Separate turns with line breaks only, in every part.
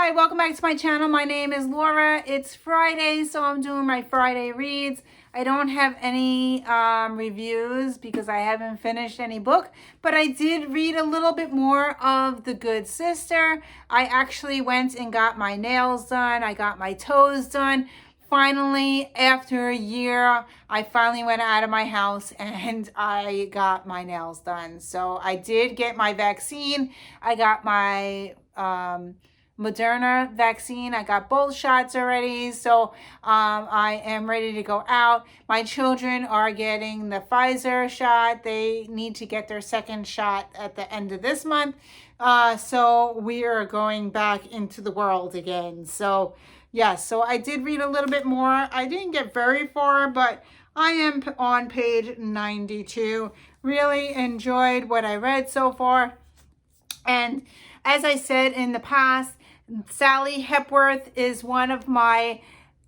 Hi, welcome back to my channel. My name is Laura. It's Friday, so I'm doing my Friday reads. I don't have any reviews because I haven't finished any book, but I did read a little bit more of The Good Sister. I actually went and got my nails done. I got my toes done. Finally, after a year, I finally went out of my house and I got my nails done. So I did get my vaccine. I got my Moderna vaccine. I got both shots already, so I am ready to go out. My children are getting the Pfizer shot. They need to get their second shot at the end of this month. So we are going back into the world again. So yes, so I did read a little bit more. I didn't get very far, but I am on page 92. Really enjoyed what I read so far. And as I said in the past, Sally Hepworth is one of my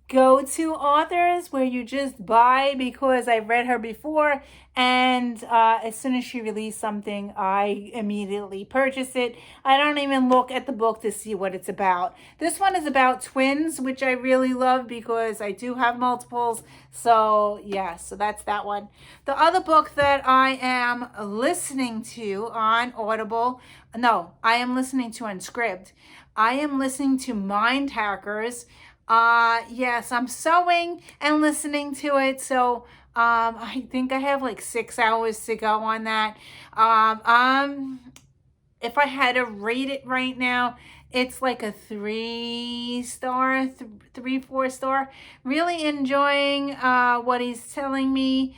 go-to authors where you just buy because I've read her before, and as soon as she released something, I immediately purchase it. I don't even look at the book to see what it's about. This one is about twins, which I really love because I do have multiples. So yeah, so that's that one. The other book that I am listening to on Audible, no, I am listening to on Scribd. I am listening to Mind Hackers. Yes, I'm sewing and listening to it. So, I think I have like 6 hours to go on that. If I had to rate it right now, it's like a 3-star, 4-star. Really enjoying, what he's telling me.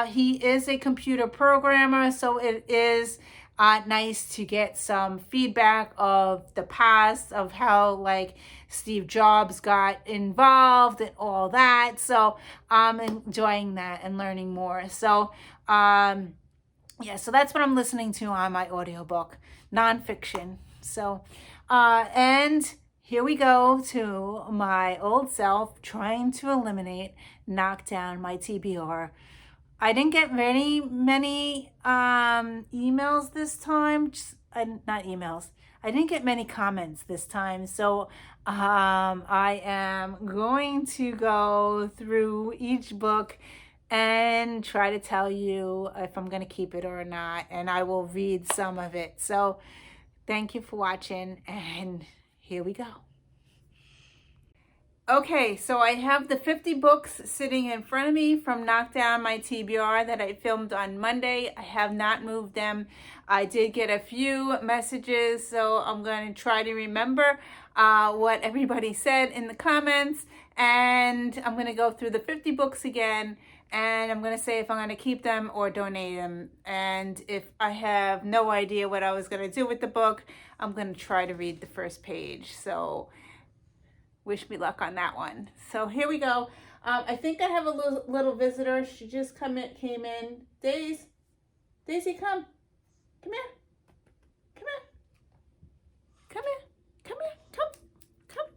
He is a computer programmer, so it is nice to get some feedback of the past, of how like Steve Jobs got involved and all that. So I'm enjoying that and learning more. So yeah, so that's what I'm listening to on my audiobook, nonfiction. So and here we go to my old self trying to eliminate Knockdown, my TBR. I didn't get many emails this time. Not emails. I didn't get many comments this time. So I am going to go through each book and try to tell you if I'm going to keep it or not. And I will read some of it. So thank you for watching. And here we go. Okay, so I have the 50 books sitting in front of me from Knockdown, my TBR that I filmed on Monday. I have not moved them. I did get a few messages, so I'm going to try to remember what everybody said in the comments. And I'm going to go through the 50 books again, and I'm going to say if I'm going to keep them or donate them. And if I have no idea what I was going to do with the book, I'm going to try to read the first page. So wish me luck on that one. So here we go. I think I have a little visitor. She just came in. Daisy, come. Come here. Come here. Come here. Come here. Come.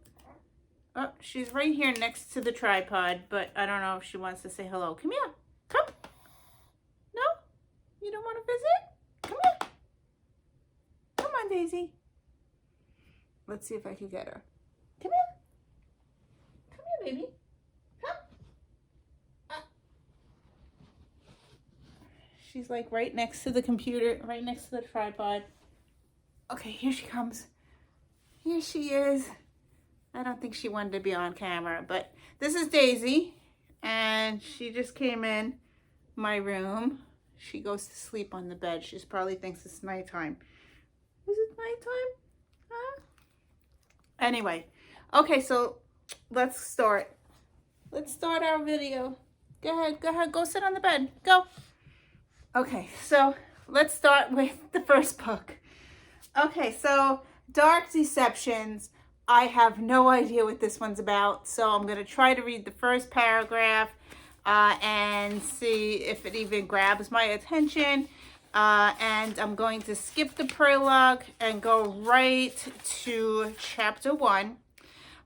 Oh, she's right here next to the tripod, but I don't know if she wants to say hello. Come here. Come. No? You don't want to visit? Come here. Come on, Daisy. Let's see if I can get her. Come here. Baby, come. She's like right next to the computer, right next to the tripod. Okay, here she comes. Here she is. I don't think she wanted to be on camera, but this is Daisy, and she just came in my room. She goes to sleep on the bed. She probably thinks it's nighttime. Is it nighttime? Huh? Anyway, okay, so let's start. Let's start our video. Go ahead, go sit on the bed. Go. Okay, so let's start with the first book. Okay, so Dark Deceptions. I have no idea what this one's about, so I'm going to try to read the first paragraph and see if it even grabs my attention. And I'm going to skip the prologue and go right to chapter 1.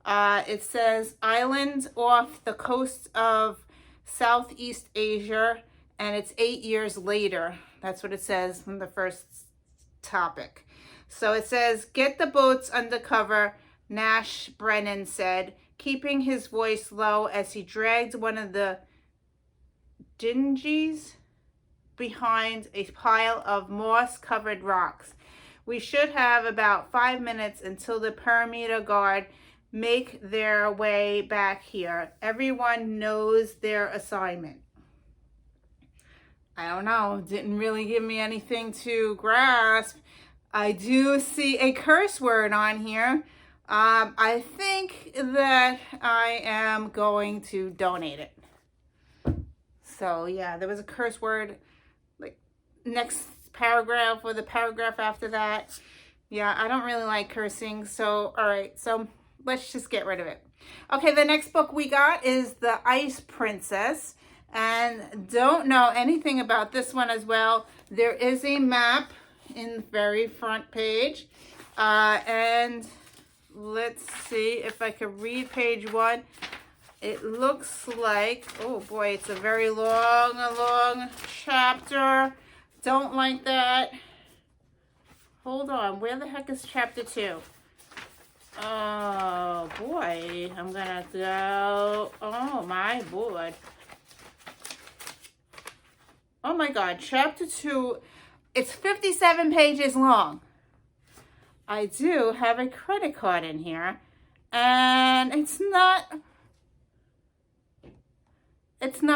It says, island off the coast of Southeast Asia, and it's 8 years later. That's what it says in the first topic. So it says, get the boats under cover. Nash Brennan said, keeping his voice low as he dragged one of the dinghies behind a pile of moss-covered rocks. We should have about 5 minutes until the perimeter guard make their way back here. Everyone knows their assignment. I don't know. Didn't really give me anything to grasp. I do see a curse word on here. I think that I am going to donate it. So yeah, there was a curse word like next paragraph or the paragraph after that. Yeah, I don't really like cursing. So, all right. So let's just get rid of it. Okay, the next book we got is The Ice Princess. And don't know anything about this one as well. There is a map in the very front page. And let's see if I can read page 1. It looks like, oh boy, it's a very long chapter. Don't like that. Hold on, where the heck is chapter 2? Oh boy, I'm gonna go, oh my board. Oh my God, chapter 2, it's 57 pages long. I do have a credit card in here, and it's not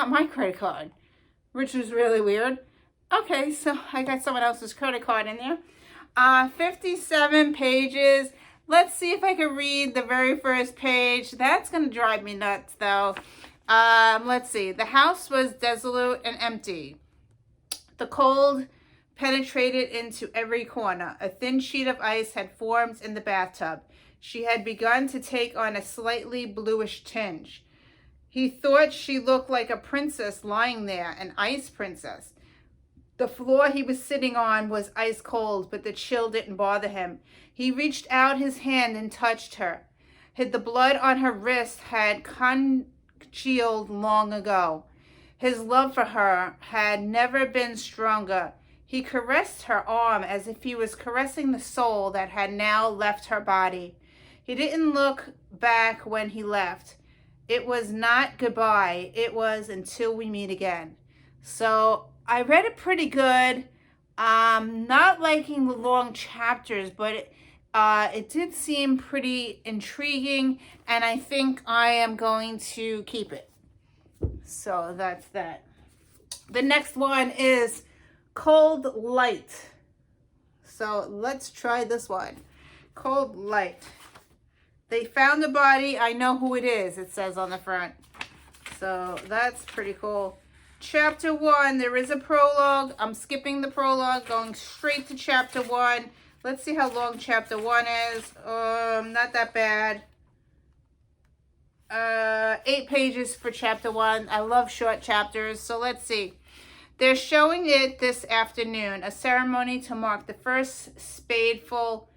my credit card, which is really weird. Okay, so I got someone else's credit card in there. 57 pages. Let's see if I can read the very first page. That's going to drive me nuts, though. Let's see. The house was desolate and empty. The cold penetrated into every corner. A thin sheet of ice had formed in the bathtub. She had begun to take on a slightly bluish tinge. He thought she looked like a princess lying there, an ice princess. The floor he was sitting on was ice cold, but the chill didn't bother him. He reached out his hand and touched her. The blood on her wrist had congealed long ago. His love for her had never been stronger. He caressed her arm as if he was caressing the soul that had now left her body. He didn't look back when he left. It was not goodbye. It was until we meet again. So I read it pretty good. Not liking the long chapters, but it did seem pretty intriguing, and I think I am going to keep it. So that's that. The next one is Cold Light. So let's try this one. Cold Light. They found the body. I know who it is, it says on the front. So that's pretty cool. Chapter 1, there is a prologue. I'm skipping the prologue, going straight to chapter 1. Let's see how long chapter 1 is. Not that bad. 8 pages for chapter 1. I love short chapters. So let's see. They're showing it this afternoon, a ceremony to mark the first spadeful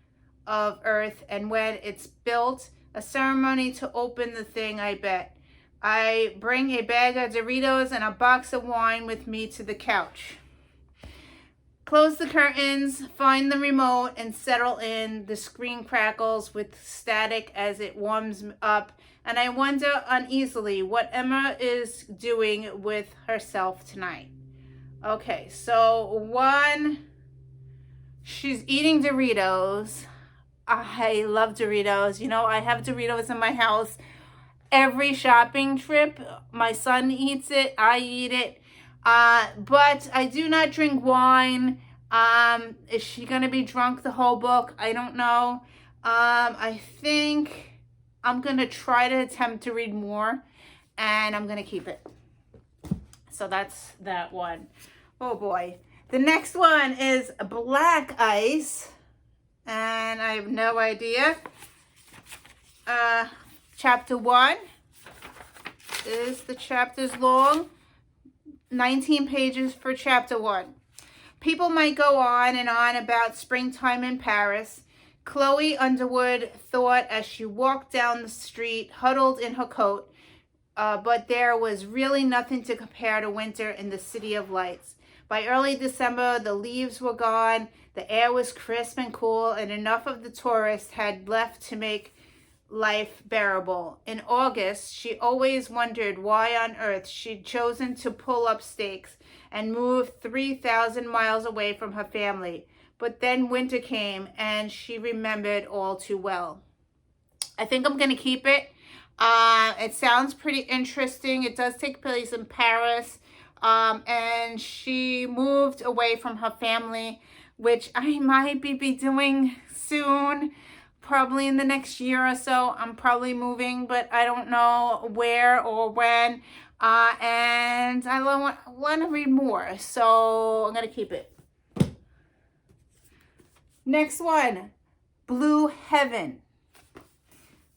of earth, and when it's built, a ceremony to open the thing, I bet. I bring a bag of Doritos and a box of wine with me to the couch. Close the curtains, find the remote, and settle in. The screen crackles with static as it warms up, and I wonder uneasily what Emma is doing with herself tonight. Okay, so 1, she's eating Doritos. I love Doritos. You know, I have Doritos in my house every shopping trip. My son eats it. I eat it. But I do not drink wine. Is she going to be drunk the whole book? I don't know. I think I'm going to try to attempt to read more, and I'm going to keep it. So that's that one. Oh boy. The next one is Black Ice, and I have no idea. Chapter 1 is the chapters long. 19 pages for chapter 1. People might go on and on about springtime in Paris. Chloe Underwood thought as she walked down the street, huddled in her coat, but there was really nothing to compare to winter in the City of Lights. By early December, the leaves were gone, the air was crisp and cool, and enough of the tourists had left to make life bearable. In August, she always wondered why on earth she'd chosen to pull up stakes and move 3,000 miles away from her family. But then winter came and she remembered all too well. I think I'm going to keep it. It sounds pretty interesting. It does take place in Paris. And she moved away from her family, which I might be doing soon. Probably in the next year or so. I'm probably moving, but I don't know where or when. And I want to read more. So I'm going to keep it. Next one. Blue Heaven.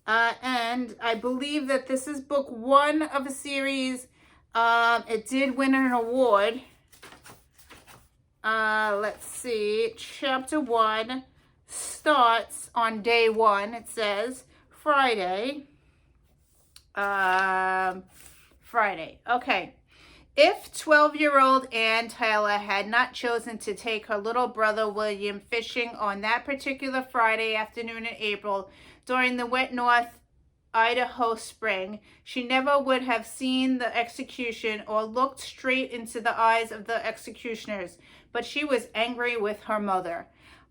And I believe that this is book 1 of a series. It did win an award. Let's see. Chapter 1 starts on day 1. It says Friday. Friday. Okay. If 12-year-old Ann Taylor had not chosen to take her little brother William fishing on that particular Friday afternoon in April during the wet North Idaho spring, she never would have seen the execution or looked straight into the eyes of the executioners, but she was angry with her mother.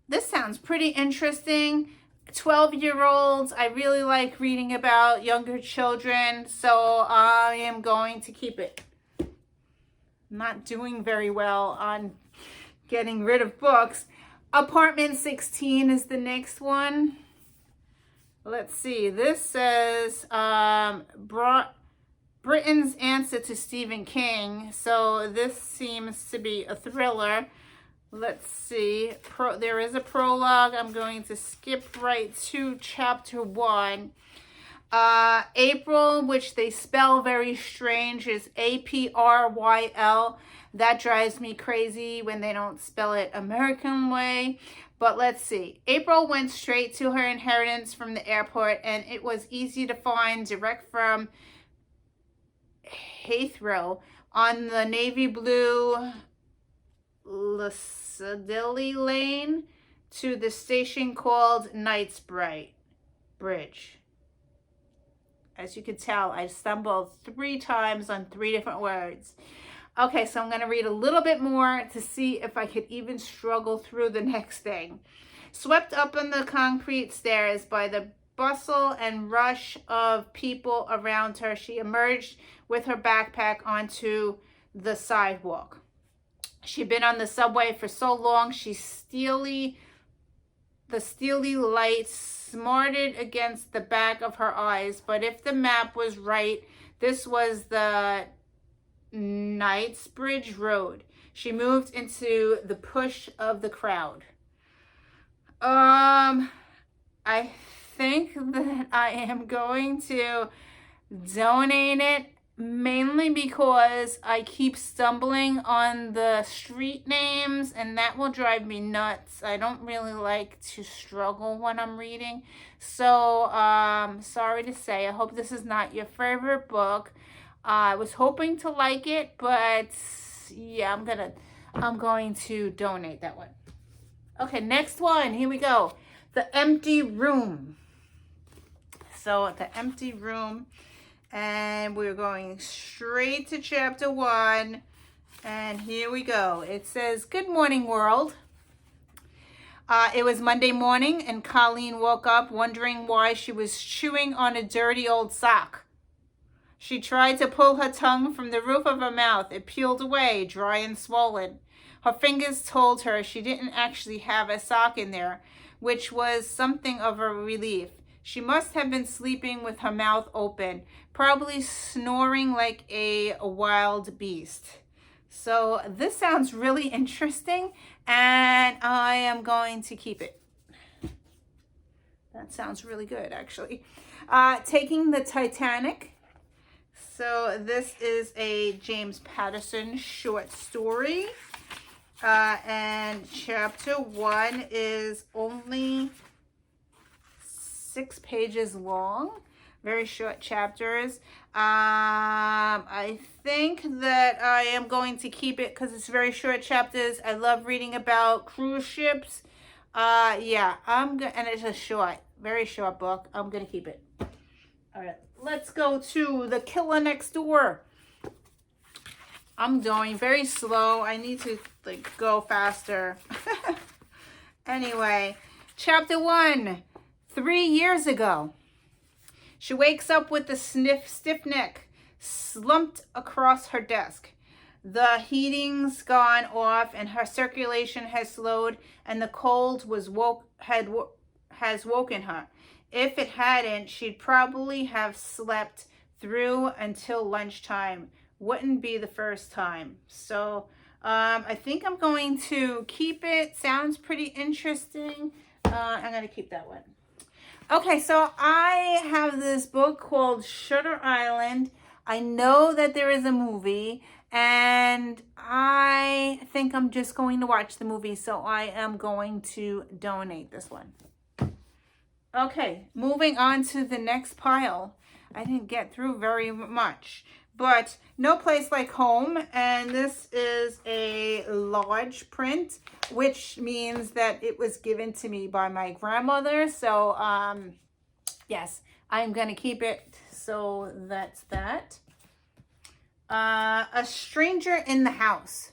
This sounds pretty interesting. 12-year-olds, I really like reading about younger children, so I am going to keep it. Not doing very well on getting rid of books. Apartment 16 is the next one. Let's see. This says Britain's answer to Stephen King. So this seems to be a thriller. Let's see. There is a prologue. I'm going to skip right to chapter 1. April, which they spell very strange, is Apryl. That drives me crazy when they don't spell it American way. But let's see. April went straight to her inheritance from the airport, and it was easy to find direct from Heathrow on the navy blue Lissadilly Lane to the station called Knightsbridge Bridge. As you can tell, I stumbled 3 times on 3 different words. Okay, so I'm going to read a little bit more to see if I could even struggle through the next thing. Swept up on the concrete stairs by the bustle and rush of people around her, she emerged with her backpack onto the sidewalk. She'd been on the subway for so long, the steely light smarted against the back of her eyes. But if the map was right, this was the Knightsbridge Road. She moved into the push of the crowd. I think that I am going to donate it, mainly because I keep stumbling on the street names and that will drive me nuts. I don't really like to struggle when I'm reading. So, sorry to say, I hope this is not your favorite book. I was hoping to like it, but yeah, I'm going to donate that one. Okay, next one. Here we go. The Empty Room. So, The Empty Room. And we're going straight to chapter 1. And here we go. It says, "Good morning, world." It was Monday morning, and Colleen woke up wondering why she was chewing on a dirty old sock. She tried to pull her tongue from the roof of her mouth. It peeled away, dry and swollen. Her fingers told her she didn't actually have a sock in there, which was something of a relief. She must have been sleeping with her mouth open, probably snoring like a wild beast. So this sounds really interesting, and I am going to keep it. That sounds really good, actually. Taking the Titanic. So this is a James Patterson short story. And chapter 1 is only 6 pages long. Very short chapters. I think that I am going to keep it because it's very short chapters. I love reading about cruise ships. Yeah, and it's a short, very short book. I'm gonna keep it. All right, let's go to The Killer Next Door. I'm going very slow. I need to like go faster. Anyway, chapter 1. 3 years ago. She wakes up with a stiff neck slumped across her desk. The heating's gone off and her circulation has slowed, and the cold has woken her. If it hadn't, she'd probably have slept through until lunchtime. Wouldn't be the first time. So I think I'm going to keep it. Sounds pretty interesting. I'm going to keep that one. Okay, so I have this book called Shutter Island. I know that there is a movie, and I think I'm just going to watch the movie, so I am going to donate this one. Okay, moving on to the next pile. I didn't get through very much, but No Place Like Home, and this is a large print, which means that it was given to me by my grandmother. So, yes, I'm going to keep it. So that's that. A Stranger in the House.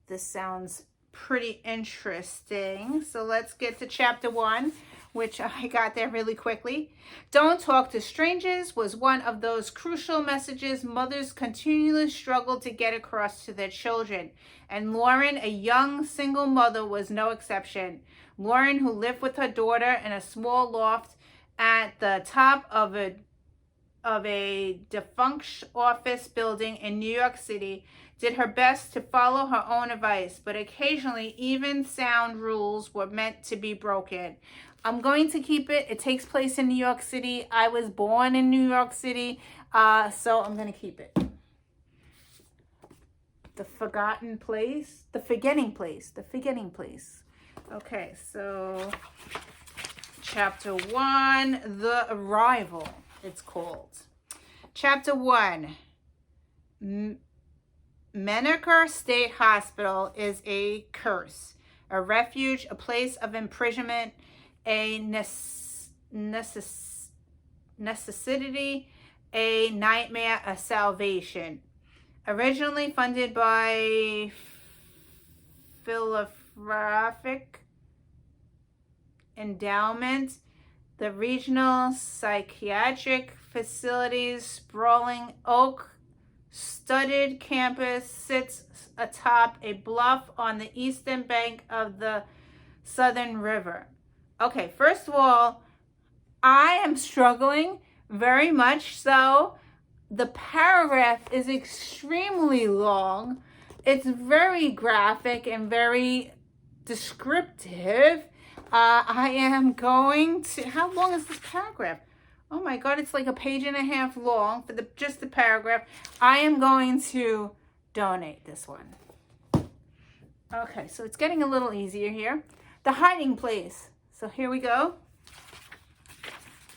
This sounds pretty interesting. So let's get to chapter 1, which I got there really quickly. Don't talk to strangers was one of those crucial messages mothers continually struggled to get across to their children. And Lauren, a young single mother, was no exception. Lauren, who lived with her daughter in a small loft at the top of a defunct office building in New York City, did her best to follow her own advice, but occasionally even sound rules were meant to be broken. I'm going to keep it. It takes place in New York City. I was born in New York City, so I'm going to keep it. The Forgetting Place. Okay, so chapter 1, The Arrival, it's called. Chapter 1, Menneker State Hospital is a curse, a refuge, a place of imprisonment, a necessity, a nightmare, a salvation. Originally funded by Philanthropic Endowment, the regional psychiatric facility's sprawling oak-studded campus sits atop a bluff on the eastern bank of the Southern River. Okay, first of all, I am struggling very much so. The paragraph is extremely long. It's very graphic and very descriptive. I am going to, how long is this paragraph? Oh my God, it's like a page and a half long for just the paragraph. I am going to donate this one. Okay, so it's getting a little easier here. The Hiding Place. So here we go.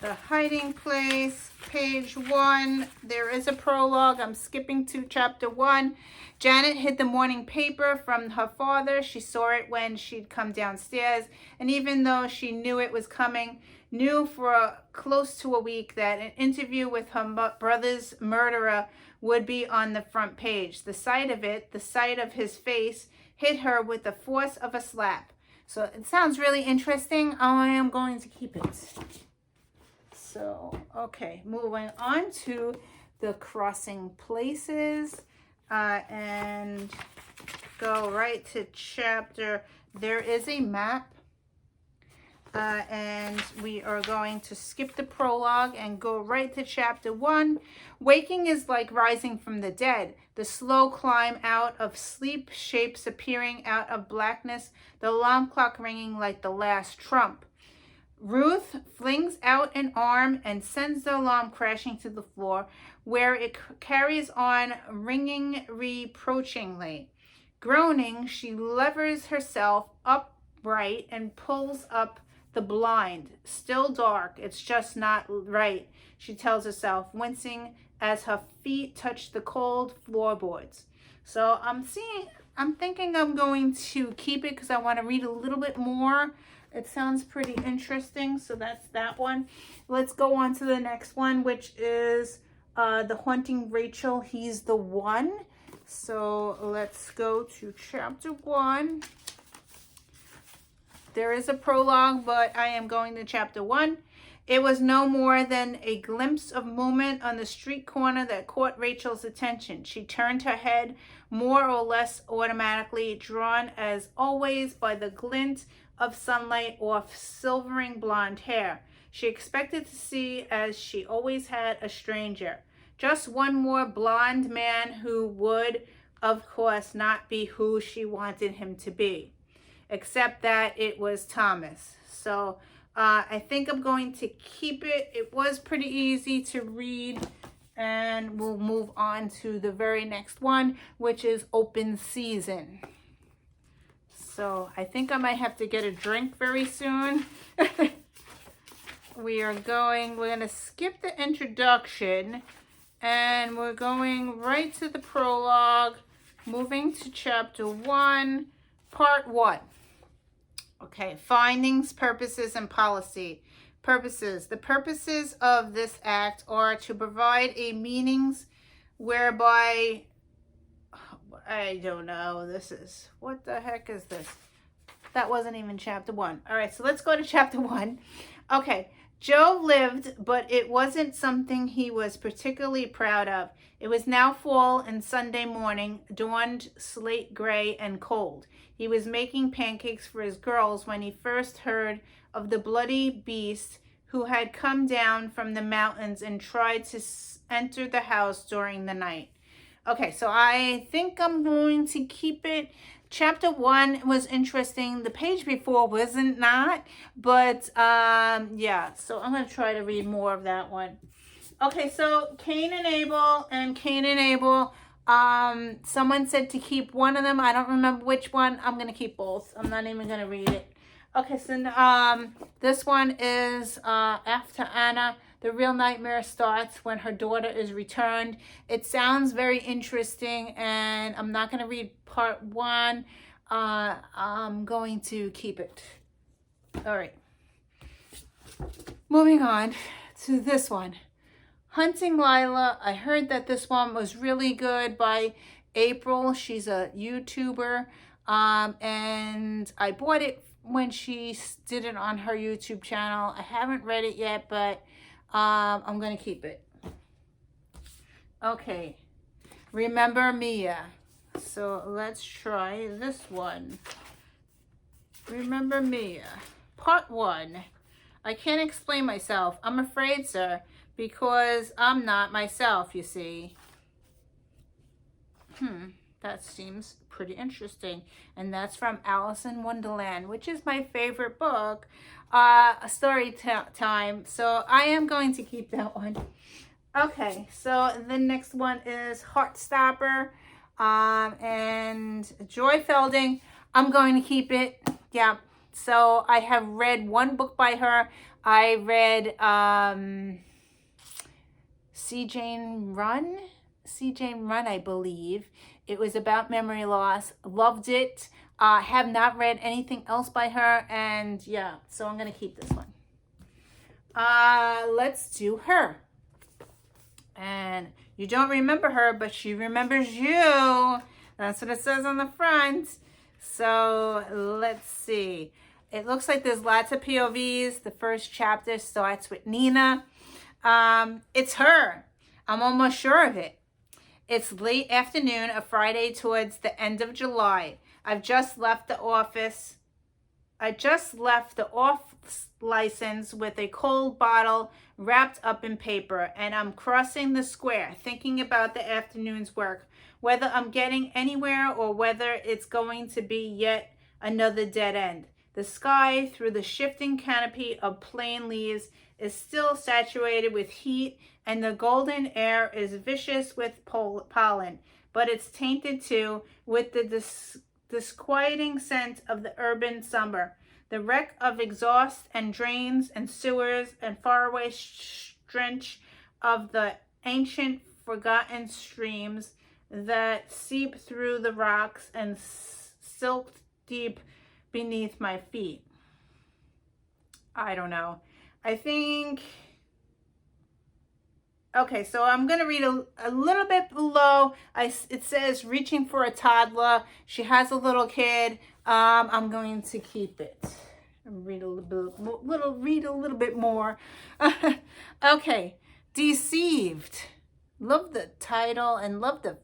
The Hiding Place, page 1. There is a prologue. I'm skipping to chapter 1. Janet hid the morning paper from her father. She saw it when she'd come downstairs. And even though she knew it was coming, knew for close to a week that an interview with her brother's murderer would be on the front page. The sight of it, the sight of his face, hit her with the force of a slap. So it sounds really interesting. I am going to keep it. So, okay, moving on to the Crossing Places, and go right to chapter. There is a map, and we are going to skip the prologue and go right to chapter 1. Waking is like rising from the dead. The slow climb out of sleep, shapes appearing out of blackness, the alarm clock ringing like the last trump. Ruth flings out an arm and sends the alarm crashing to the floor, where it carries on ringing reproachingly. Groaning, she levers herself upright and pulls up the blind. Still dark, it's just not right, she tells herself, wincing as her feet touch the cold floorboards. So I'm seeing I'm thinking I'm going to keep it because I want to read a little bit more. It sounds pretty interesting, so that's that one. Let's go on to the next one, which is The Haunting Rachel, He's the One. So let's go to chapter 1. There is a prologue, but I am going to chapter 1. It was no more than a glimpse of movement on the street corner that caught Rachel's attention. She turned her head more or less automatically, drawn as always by the glint of sunlight off silvering blonde hair. She expected to see, as she always had, a stranger. Just one more blonde man who would, of course, not be who she wanted him to be. Except that it was Thomas. So I think I'm going to keep it. It was pretty easy to read. And we'll move on to the very next one, which is Open Season. So I think I might have to get a drink very soon. We're going to skip the introduction. And we're going right to the prologue. Moving to chapter 1, part 1. Okay, findings, purposes, and policy. Purposes. The purposes of this act are to provide a meanings whereby, I don't know, what the heck is this? That wasn't even chapter 1. All right, so let's go to chapter 1. Okay, Joe lived, but it wasn't something he was particularly proud of. It was now fall and Sunday morning, dawned slate gray and cold. He was making pancakes for his girls when he first heard of the bloody beast who had come down from the mountains and tried to enter the house during the night. Okay, so I think I'm going to keep it. Chapter 1 was interesting. The page before wasn't not, but yeah, so I'm going to try to read more of that one. Okay, so Cain and Abel, someone said to keep one of them. I don't remember which one. I'm going to keep both. I'm not even going to read it. Okay, so this one is after Anna. The real nightmare starts when her daughter is returned. It sounds very interesting, and I'm not going to read part 1. I'm going to keep it. All right. Moving on to this one. Hunting Lila. I heard that this one was really good by April. She's a YouTuber, and I bought it when she did it on her YouTube channel. I haven't read it yet, but I'm going to keep it. Okay. Remember Mia. So let's try this one. Remember Mia. Part 1. I can't explain myself. I'm afraid, sir, because I'm not myself, you see. That seems pretty interesting. And that's from Alice in Wonderland, which is my favorite book. Story time. So I am going to keep that one. Okay, so the next one is Heartstopper. And Joy Felding. I'm going to keep it. Yeah. So I have read one book by her. I read C. Jane Run, I believe. It was about memory loss. Loved it. Have not read anything else by her. And yeah, so I'm going to keep this one. Let's do her. And you don't remember her, but she remembers you. That's what it says on the front. So let's see. It looks like there's lots of POVs. The first chapter starts with Nina. It's her. I'm almost sure of it. It's late afternoon, a Friday towards the end of July. I just left the off license with a cold bottle wrapped up in paper, and I'm crossing the square, thinking about the afternoon's work, whether I'm getting anywhere or whether it's going to be yet another dead end. The sky, through the shifting canopy of plain leaves, is still saturated with heat, and the golden air is vicious with pollen, but it's tainted too with the disquieting scent of the urban summer. The wreck of exhaust and drains and sewers and faraway stench of the ancient forgotten streams that seep through the rocks and silk deep beneath my feet. I don't know. I think, okay, so I'm going to read a little bit below. It says, reaching for a toddler. She has a little kid. I'm going to keep it. Read a little bit more. Okay, Deceived. Love the title and love the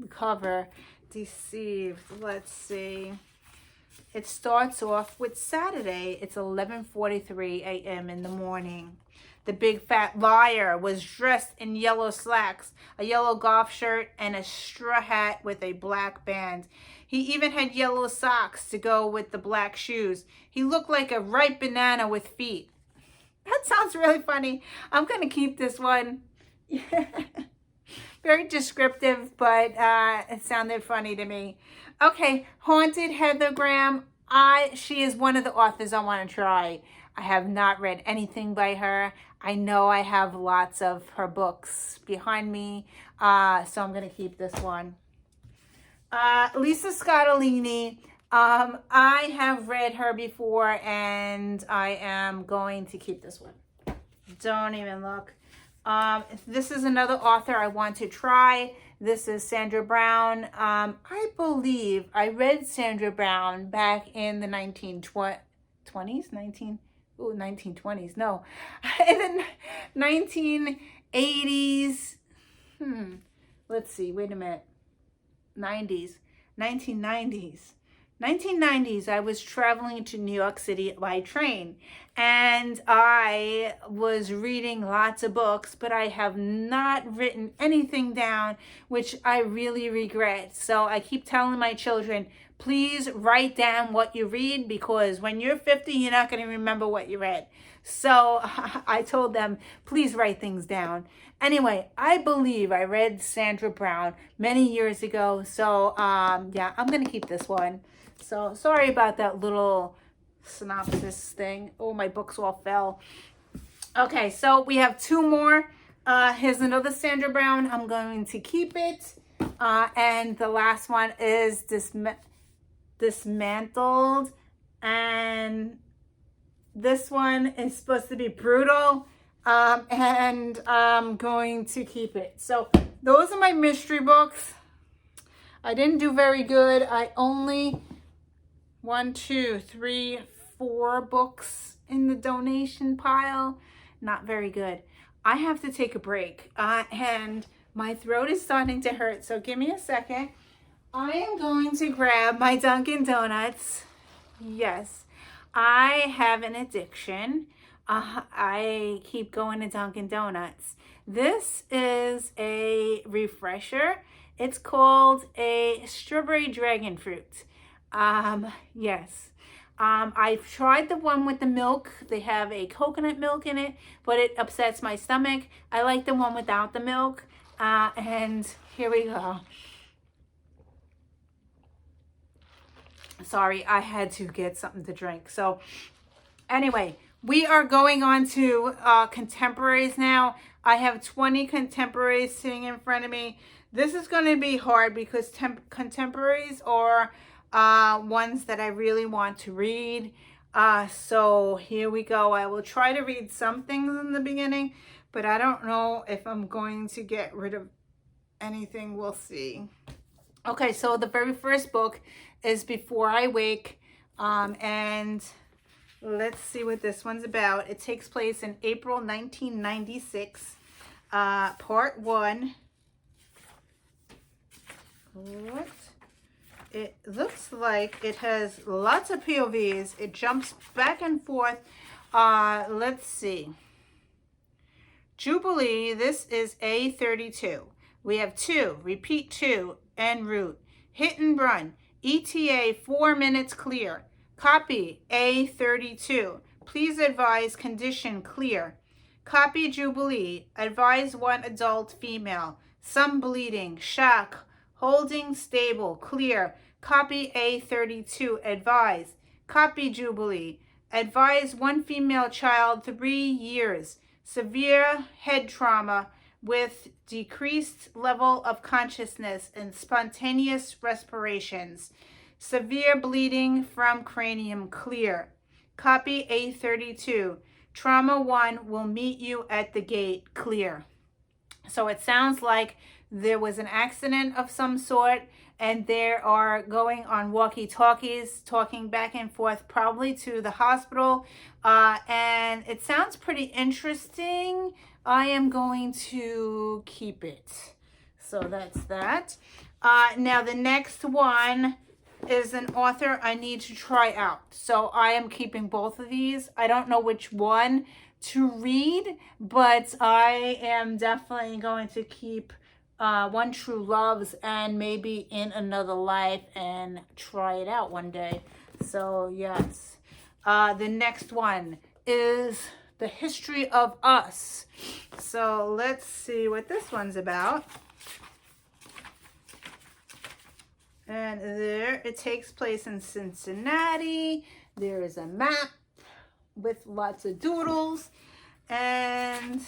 cover. Deceived. Let's see. It starts off with Saturday. It's 11:43 a.m. in the morning. The big fat liar was dressed in yellow slacks, a yellow golf shirt, and a straw hat with a black band. He even had yellow socks to go with the black shoes. He looked like a ripe banana with feet. That sounds really funny. I'm going to keep this one. Very descriptive, but it sounded funny to me. Okay, Haunted Heather Graham. She is one of the authors I want to try. I have not read anything by her. I know I have lots of her books behind me, so I'm going to keep this one. Lisa Scottolini. I have read her before, and I am going to keep this one. Don't even look. This is another author I want to try. This is Sandra Brown. I believe I read Sandra Brown back in the 1920s. No. In the 1980s. Let's see. Wait a minute. 1990s. 1990s, I was traveling to New York City by train, and I was reading lots of books, but I have not written anything down, which I really regret. So I keep telling my children, please write down what you read, because when you're 50, you're not going to remember what you read. So I told them, please write things down. Anyway, I believe I read Sandra Brown many years ago. So yeah, I'm going to keep this one. So sorry about that little synopsis thing. Oh, my books all fell. Okay, so we have two more. Here's another Sandra Brown. I'm going to keep it. And the last one is Dismantled. And this one is supposed to be brutal. And I'm going to keep it. So those are my mystery books. I didn't do very good. I only 1, 2, 3, 4 books in the donation pile. Not very good. I have to take a break. And my throat is starting to hurt. So give me a second. I am going to grab my Dunkin' Donuts. Yes, I have an addiction. I keep going to Dunkin' Donuts. This is a refresher. It's called a strawberry dragon fruit. Yes. I've tried the one with the milk. They have a coconut milk in it, but it upsets my stomach. I like the one without the milk. And here we go. Sorry, I had to get something to drink. So anyway, we are going on to contemporaries now. I have 20 contemporaries sitting in front of me. This is going to be hard because contemporaries are ones that I really want to read. So here we go. I will try to read some things in the beginning, but I don't know if I'm going to get rid of anything. We'll see. Okay, so the very first book is Before I Wake, and let's see what this one's about. It takes place in April 1996, part 1. What? It looks like it has lots of POVs. It jumps back and forth. Let's see. Jubilee, this is A32. We have 2, repeat 2, en route. Hit and run. ETA 4 minutes clear. Copy A32. Please advise condition clear. Copy Jubilee. Advise 1 adult female. Some bleeding. Shock. Holding stable. Clear. Copy A32. Advise. Copy Jubilee. Advise 1 female child 3 years. Severe head trauma. with decreased level of consciousness and spontaneous respirations. Severe bleeding from cranium clear. Copy A32. Trauma 1 will meet you at the gate clear. So it sounds like there was an accident of some sort, and they are going on walkie-talkies, talking back and forth, probably to the hospital. And it sounds pretty interesting. I am going to keep it. So that's that. Now the next one is an author I need to try out. So I am keeping both of these. I don't know which one to read, but I am definitely going to keep One True Loves and maybe In Another Life and try it out one day. So yes. The next one is The History of Us. So let's see what this one's about. And there it takes place in Cincinnati. There is a map with lots of doodles. And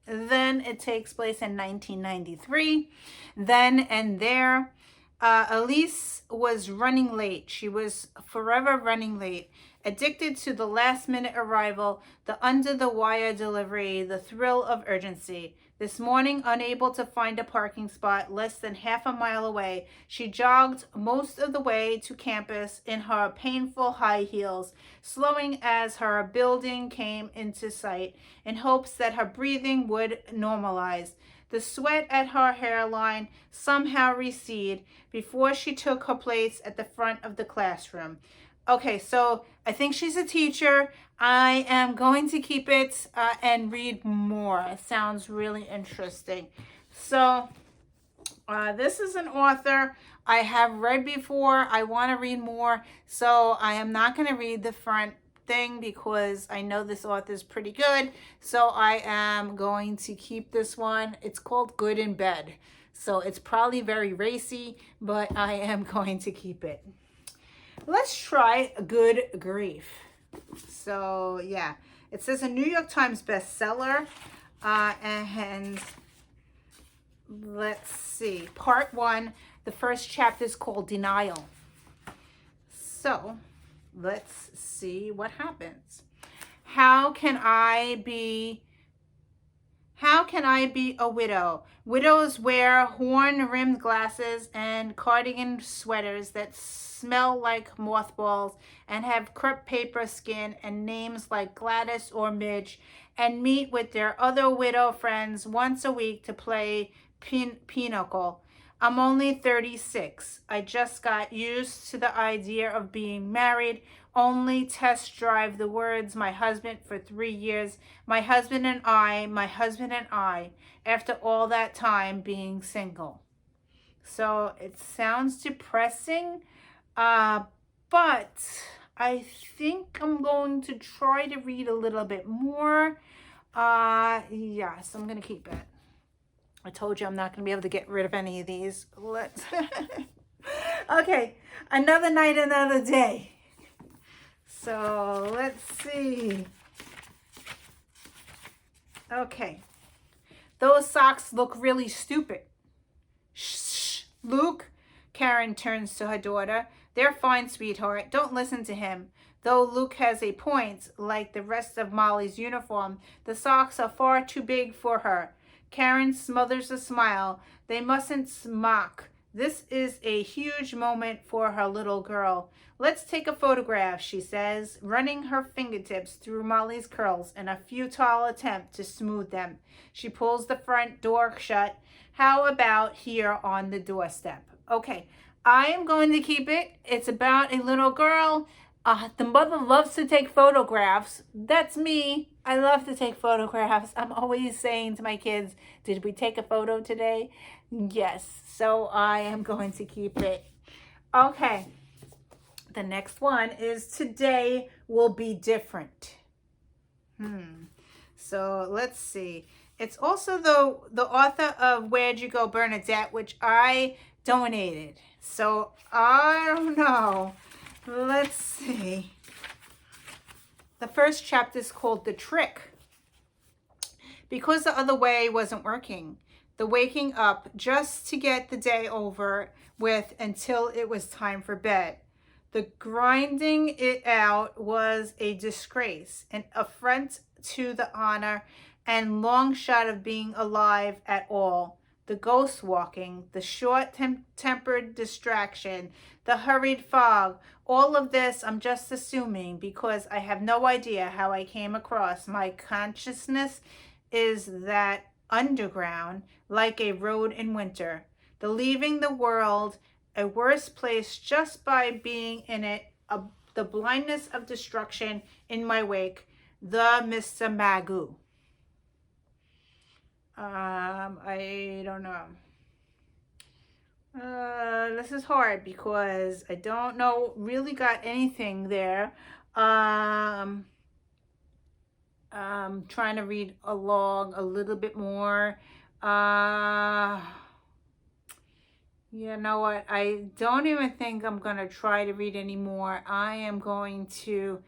then it takes place in 1993. Then and there, Elise was running late. She was forever running late. Addicted to the last-minute arrival, the under-the-wire delivery, the thrill of urgency. This morning, unable to find a parking spot less than half a mile away, she jogged most of the way to campus in her painful high heels, slowing as her building came into sight in hopes that her breathing would normalize. The sweat at her hairline somehow recede before she took her place at the front of the classroom. Okay, so I think she's a teacher. I am going to keep it and read more. It sounds really interesting. So this is an author I have read before. I want to read more. So I am not going to read the front thing because I know this author is pretty good. So I am going to keep this one. It's called Good in Bed. So it's probably very racy, but I am going to keep it. Let's try Good Grief. So yeah, it says a New York Times bestseller. And let's see, part 1, the first chapter is called Denial. So let's see what happens. How can I be a widow? Widows wear horn-rimmed glasses and cardigan sweaters that smell like mothballs and have crepe paper skin and names like Gladys or Midge, and meet with their other widow friends once a week to play pinochle. I'm only 36. I just got used to the idea of being married. Only test drive the words my husband for 3 years. My husband and I, after all that time being single. So it sounds depressing, but I think I'm going to try to read a little bit more. Yes, I'm going to keep it. I told you I'm not going to be able to get rid of any of these. Let's okay, Another Night, Another Day. So let's see. Okay. Those socks look really stupid. Shh, Luke. Karen turns to her daughter. They're fine, sweetheart. Don't listen to him. Though Luke has a point, like the rest of Molly's uniform, the socks are far too big for her. Karen smothers a smile. They mustn't mock. This is a huge moment for her little girl. Let's take a photograph, she says, running her fingertips through Molly's curls in a futile attempt to smooth them. She pulls the front door shut. How about here on the doorstep? Okay, I am going to keep it. It's about a little girl. The mother loves to take photographs. That's me. I love to take photographs. I'm always saying to my kids, did we take a photo today? Yes. So I am going to keep it. Okay. The next one is Today Will Be Different. So let's see. It's also the author of Where'd You Go, Bernadette, which I donated. So I don't know. Let's see. The first chapter is called The Trick. because the other way wasn't working. The waking up just to get the day over with until it was time for bed. The grinding it out was a disgrace, an affront to the honor and long shot of being alive at all. The ghost walking, the short-tempered distraction, the hurried fog, all of this I'm just assuming because I have no idea how I came across. My consciousness is that underground, like a road in winter. The leaving the world a worse place just by being in it, the blindness of destruction in my wake, the Mr. Magoo. I don't know. This is hard because I don't know, really got anything there. I'm trying to read along a little bit more. You know what? I don't even think I'm going to try to read anymore. I am going to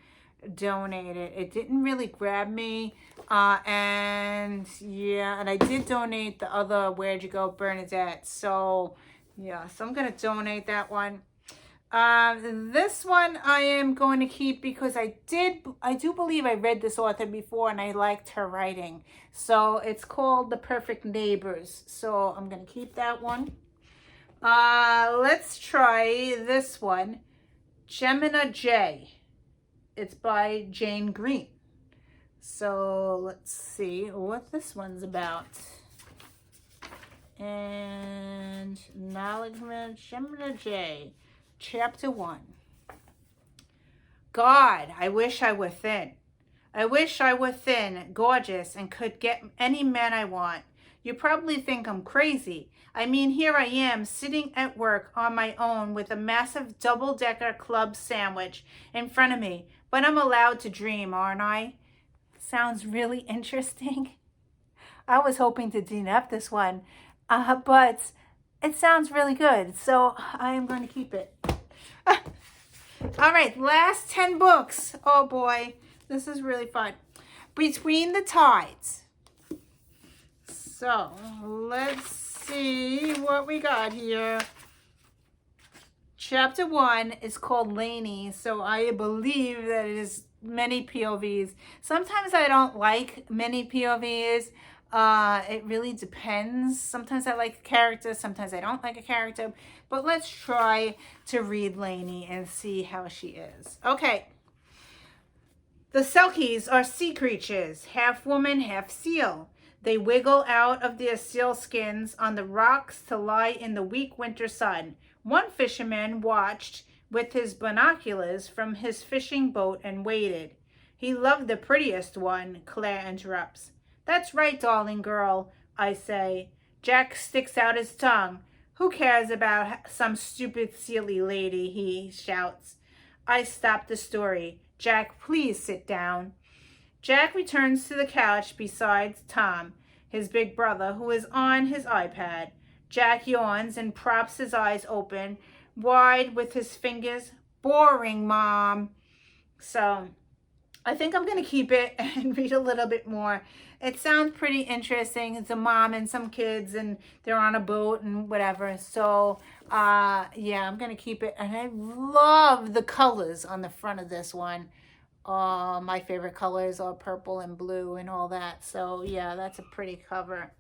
donate it. It didn't really grab me. And yeah, and I did donate the other Where'd You Go, Bernadette. So yeah, so I'm going to donate that one. This one I am going to keep because I do believe I read this author before and I liked her writing. So it's called The Perfect Neighbors. So I'm going to keep that one. Let's try this one, Gemina J. It's by Jane Green. So let's see what this one's about. And acknowledgement, Gemina J. Chapter 1. God, I wish I were thin. I wish I were thin, gorgeous, and could get any man I want. You probably think I'm crazy. I mean, here I am sitting at work on my own with a massive double-decker club sandwich in front of me, but I'm allowed to dream, aren't I? Sounds really interesting. I was hoping to DNF this one, but it sounds really good, so I am going to keep it. All right, last 10 books. Oh boy, this is really fun. Between the Tides. So let's see what we got here. Chapter 1 is called Lainey, so I believe that it is many POVs. Sometimes I don't like many POVs. It really depends. Sometimes I like a character, sometimes I don't like a character. But let's try to read Lainey and see how she is. Okay. The Selkies are sea creatures, half woman, half seal. They wiggle out of their seal skins on the rocks to lie in the weak winter sun. One fisherman watched with his binoculars from his fishing boat and waited. He loved the prettiest one, Claire interrupts. That's right, darling girl, I say. Jack sticks out his tongue. Who cares about some stupid sealy lady, he shouts. I stop the story. Jack, please sit down. Jack returns to the couch beside Tom, his big brother, who is on his iPad. Jack yawns and props his eyes open wide with his fingers. Boring, Mom. So I think I'm going to keep it and read a little bit more. It sounds pretty interesting. It's a mom and some kids and they're on a boat and whatever. So yeah, I'm going to keep it. And I love the colors on the front of this one. My favorite colors are purple and blue and all that. So yeah, that's a pretty cover.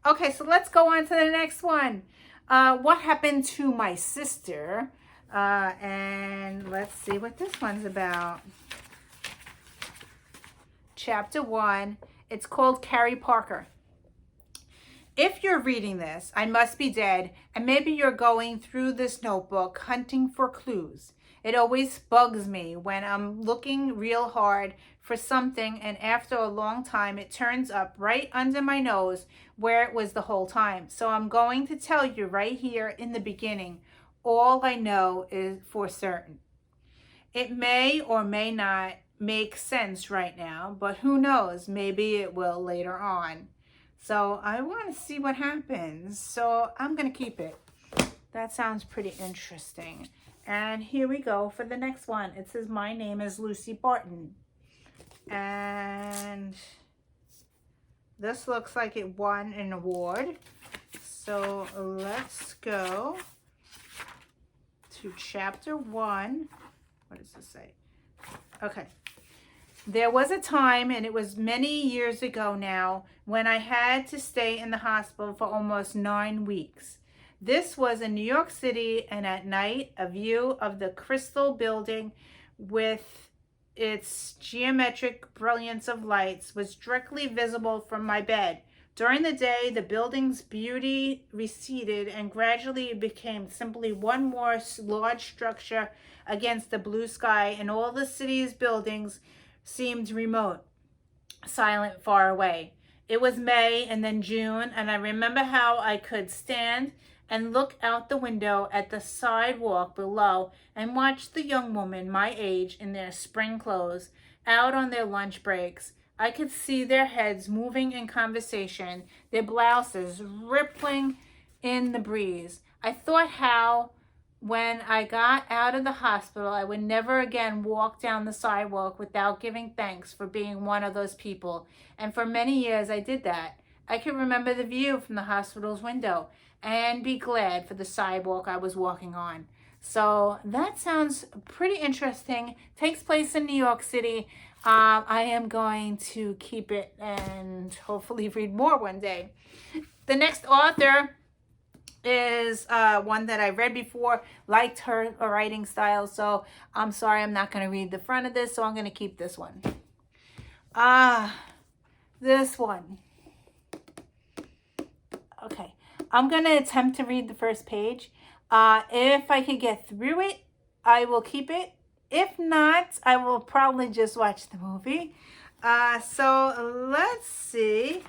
Okay, so let's go on to the next one. What Happened to My Sister? And let's see what this one's about. Chapter 1. It's called Carrie Parker. If you're reading this, I must be dead, and maybe you're going through this notebook hunting for clues. It always bugs me when I'm looking real hard for something and after a long time it turns up right under my nose where it was the whole time. So I'm going to tell you right here in the beginning, all I know is for certain. It may or may not make sense right now, but who knows, maybe it will later on. So I want to see what happens. So I'm going to keep it. That sounds pretty interesting. And here we go for the next one. It says, my name is Lucy Barton. And This looks like it won an award. So let's go to chapter 1. What does this say? Okay. There was a time, and it was many years ago now, when I had to stay in the hospital for almost 9 weeks. This was in New York City, and at night, a view of the Crystal Building with its geometric brilliance of lights was directly visible from my bed. During the day, the building's beauty receded and gradually became simply one more large structure against the blue sky, and all the city's buildings seemed remote, silent, far away. It was May and then June, and I remember how I could stand and look out the window at the sidewalk below and watch the young women my age in their spring clothes out on their lunch breaks. I could see their heads moving in conversation, their blouses rippling in the breeze. I thought how when I got out of the hospital, I would never again walk down the sidewalk without giving thanks for being one of those people. And for many years, I did that. I could remember the view from the hospital's window and be glad for the sidewalk I was walking on. So that sounds pretty interesting. Takes place in New York City. I am going to keep it and hopefully read more one day. The next author is one that I read before, liked her writing style, so I'm sorry I'm not going to read the front of this, so I'm going to keep this one. This one. Okay, I'm going to attempt to read the first page. If I can get through it, I will keep it. If not, I will probably just watch the movie. So let's see.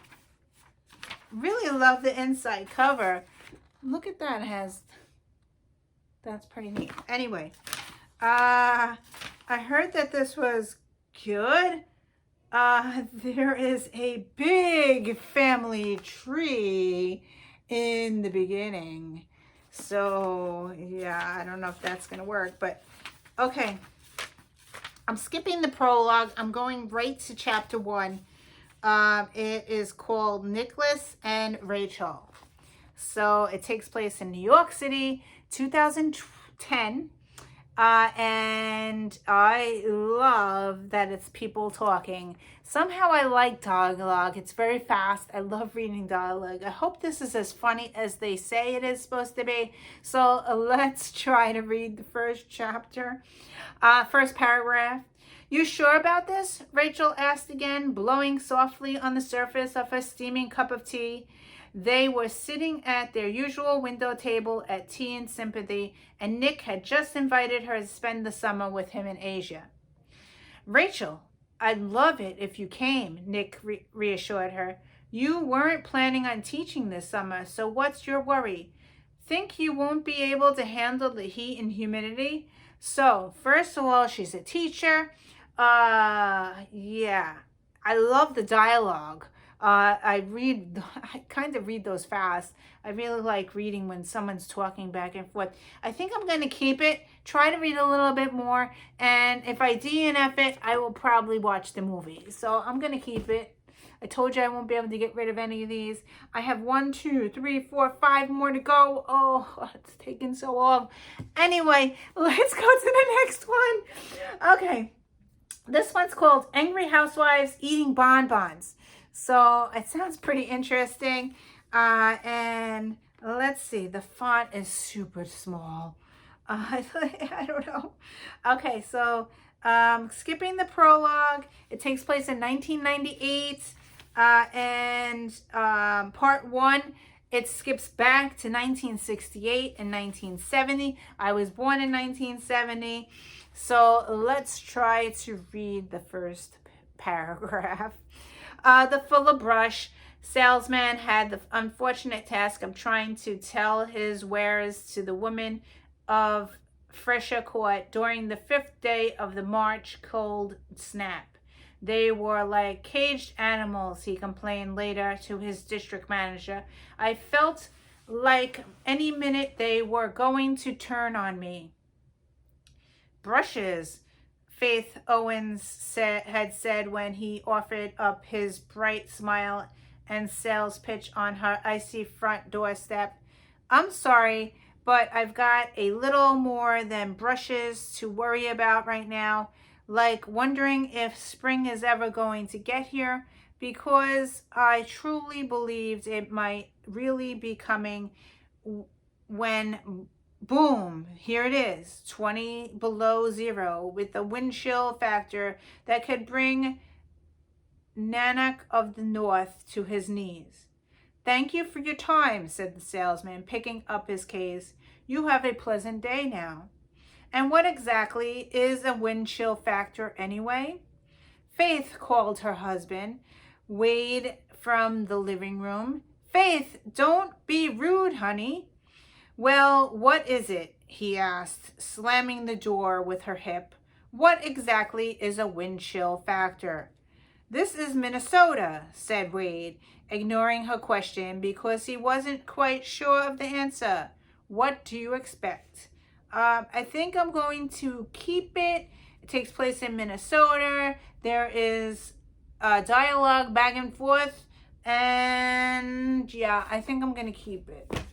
Really love the inside cover. Look at that, that's pretty neat. Anyway, I heard that this was good. There is a big family tree in the beginning. So, yeah, I don't know if that's going to work, but okay. I'm skipping the prologue. I'm going right to chapter 1. It is called Nicholas and Rachel. So it takes place in New York City, 2010. And I love that it's people talking. Somehow I like dialogue. It's very fast. I love reading dialogue. I hope this is as funny as they say it is supposed to be. So let's try to read the first chapter. First paragraph. You sure about this? Rachel asked again, blowing softly on the surface of her steaming cup of tea. They were sitting at their usual window table at Tea and Sympathy, and Nick had just invited her to spend the summer with him in Asia. Rachel, I'd love it if you came, Nick reassured her. You weren't planning on teaching this summer, so what's your worry? Think you won't be able to handle the heat and humidity? So, first of all, she's a teacher. Yeah, I love the dialogue. I kind of read those fast. I really like reading when someone's talking back and forth. I think I'm going to keep it, try to read a little bit more, and if I DNF it, I will probably watch the movie. So I'm going to keep it. I told you I won't be able to get rid of any of these. I have 1, 2, 3, 4, 5 more to go. Oh, it's taking so long. Anyway, let's go to the next one. Okay. This one's called Angry Housewives Eating Bonbons. So it sounds pretty interesting. And let's see, the font is super small. I don't know. Okay, so skipping the prologue, it takes place in 1998. And part 1, it skips back to 1968 and 1970. I was born in 1970. So let's try to read the first paragraph. The fuller brush salesman had the unfortunate task of trying to tell his wares to the women of Fresher Court during the 5th day of the March cold snap. They were like caged animals, he complained later to his district manager. I felt like any minute they were going to turn on me. Brushes, Faith Owens had said when he offered up his bright smile and sales pitch on her icy front doorstep. I'm sorry, but I've got a little more than brushes to worry about right now, like wondering if spring is ever going to get here, because I truly believed it might really be coming when, boom, here it is, 20 below zero, with a wind chill factor that could bring Nanak of the North to his knees. Thank you for your time, said the salesman, picking up his case. You have a pleasant day now. And what exactly is a wind chill factor anyway? Faith, called her husband, Wade, from the living room. Faith, don't be rude, honey. Well, what is it? He asked, slamming the door with her hip. What exactly is a wind chill factor? This is Minnesota, said Wade, ignoring her question because he wasn't quite sure of the answer. What do you expect? I think I'm going to keep it. It takes place in Minnesota. There is dialogue back and forth. And yeah, I think I'm going to keep it.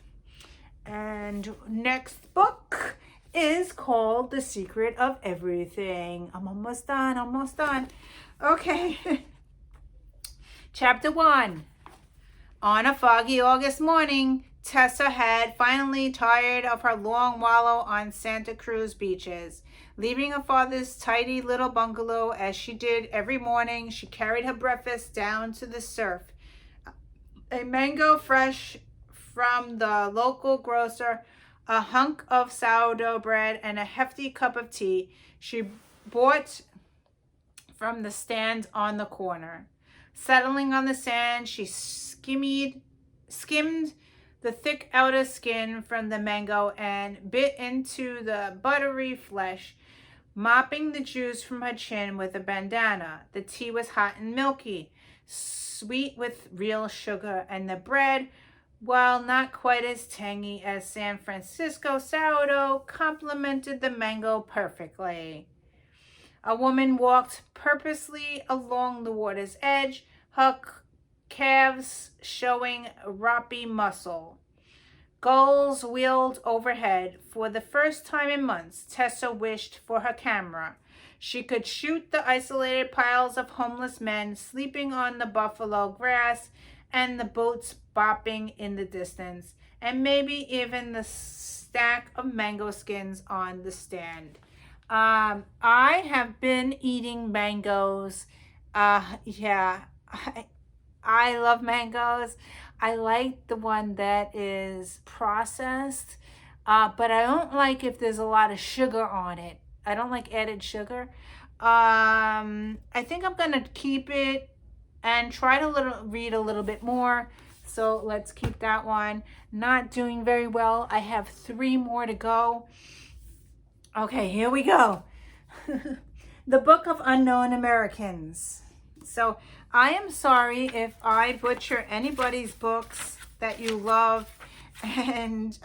And next book is called The Secret of Everything. I'm almost done. Okay. Chapter 1. On a foggy August morning, Tessa had finally tired of her long wallow on Santa Cruz beaches. Leaving her father's tidy little bungalow as she did every morning, she carried her breakfast down to the surf. A mango fresh from the local grocer, a hunk of sourdough bread, and a hefty cup of tea she bought from the stand on the corner. Settling on the sand, she skimmed the thick outer skin from the mango and bit into the buttery flesh, mopping the juice from her chin with a bandana. The tea was hot and milky, sweet with real sugar, and the bread, while not quite as tangy as San Francisco sourdough, complemented the mango perfectly. A woman walked purposely along the water's edge, her calves showing roppy muscle. Gulls wheeled overhead. For the first time in months, Tessa wished for her camera. She could shoot the isolated piles of homeless men sleeping on the buffalo grass and the boats bopping in the distance, and maybe even the stack of mango skins on the stand. I have been eating mangoes. I love mangoes. I like the one that is processed, but I don't like if there's a lot of sugar on it. I don't like added sugar. I think I'm gonna keep it and try to read a little bit more. So let's keep that one. Not doing very well. I have 3 more to go. Okay, here we go. The Book of Unknown Americans. So I am sorry if I butcher anybody's books that you love. And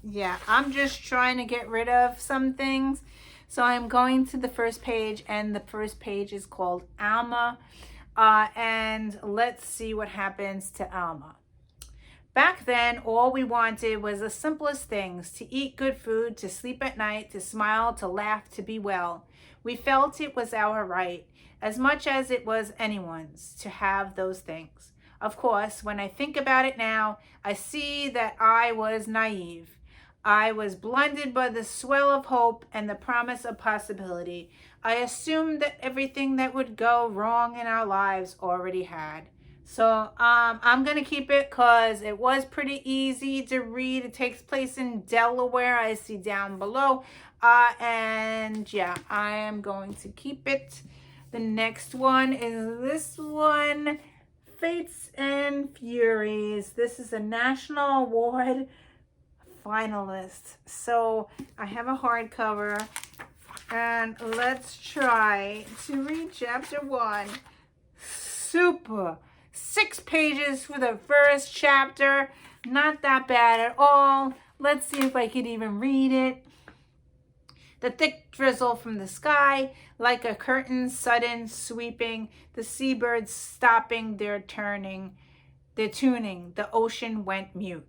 yeah, I'm just trying to get rid of some things. So I'm going to the first page, and the first page is called Alma. And let's see what happens to Alma. Back then, all we wanted was the simplest things: to eat good food, to sleep at night, to smile, to laugh, to be well. We felt it was our right, as much as it was anyone's, to have those things. Of course, when I think about it now, I see that I was naive. I was blinded by the swell of hope and the promise of possibility. I assumed that everything that would go wrong in our lives already had. So I'm going to keep it because it was pretty easy to read. It takes place in Delaware, I see down below. And yeah, I am going to keep it. The next one is this one, Fates and Furies. This is a National Award finalist. So I have a hardcover. And let's try to read chapter 1. Super. 6 pages for the first chapter. Not that bad at all. Let's see if I could even read it. The thick drizzle from the sky, like a curtain sudden sweeping, the seabirds stopping their turning, Their tuning, the ocean went mute.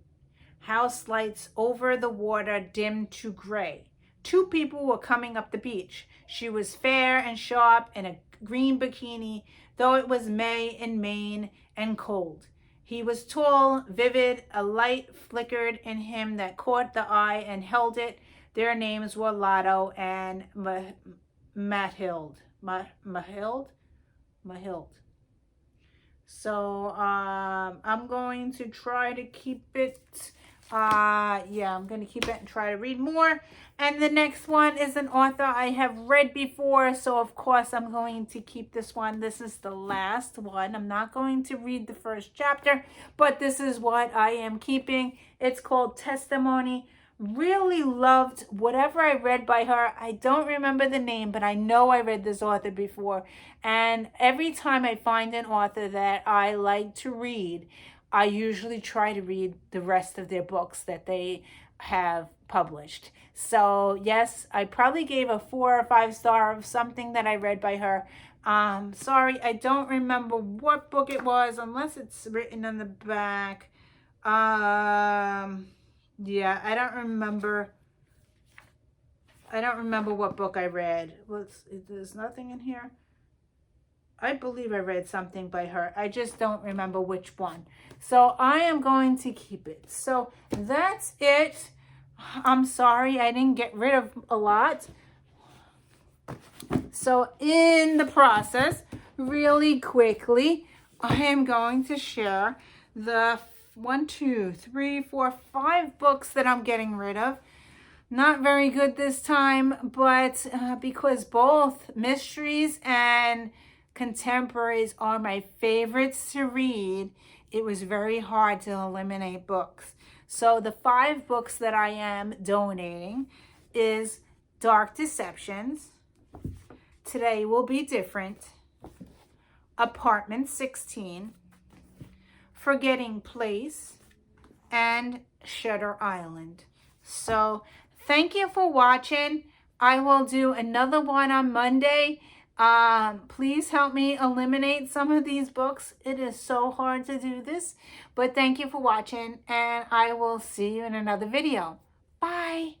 House lights over the water dimmed to gray. Two people were coming up the beach. She was fair and sharp in a green bikini, though it was May in Maine and cold. He was tall, vivid, a light flickered in him that caught the eye and held it. Their names were Lotto and Mathilde. Mathilde. So I'm going to try to keep it. I'm going to keep it and try to read more. And the next one is an author I have read before, so of course I'm going to keep this one. This is the last one. I'm not going to read the first chapter, but this is what I am keeping. It's called Testimony. Really loved whatever I read by her. I don't remember the name, but I know I read this author before. And every time I find an author that I like to read, I usually try to read the rest of their books that they have published. So yes, I probably gave a 4 or 5 star of something that I read by her. Sorry, I don't remember what book it was unless it's written on the back. Yeah, I don't remember what book I read. There's nothing in here. I believe I read something by her. I just don't remember which one. So I am going to keep it. So that's it. I'm sorry I didn't get rid of a lot. So in the process, really quickly, I am going to share the 5 books that I'm getting rid of. Not very good this time, but because both mysteries and contemporaries are my favorites to read, it was very hard to eliminate books. So the 5 books that I am donating is Dark Deceptions, Today Will Be Different, Apartment 16, Forgetting Place, and Shutter Island. So thank you for watching. I will do another one on Monday. Please help me eliminate some of these books. It is so hard to do this, but thank you for watching, and I will see you in another video. Bye.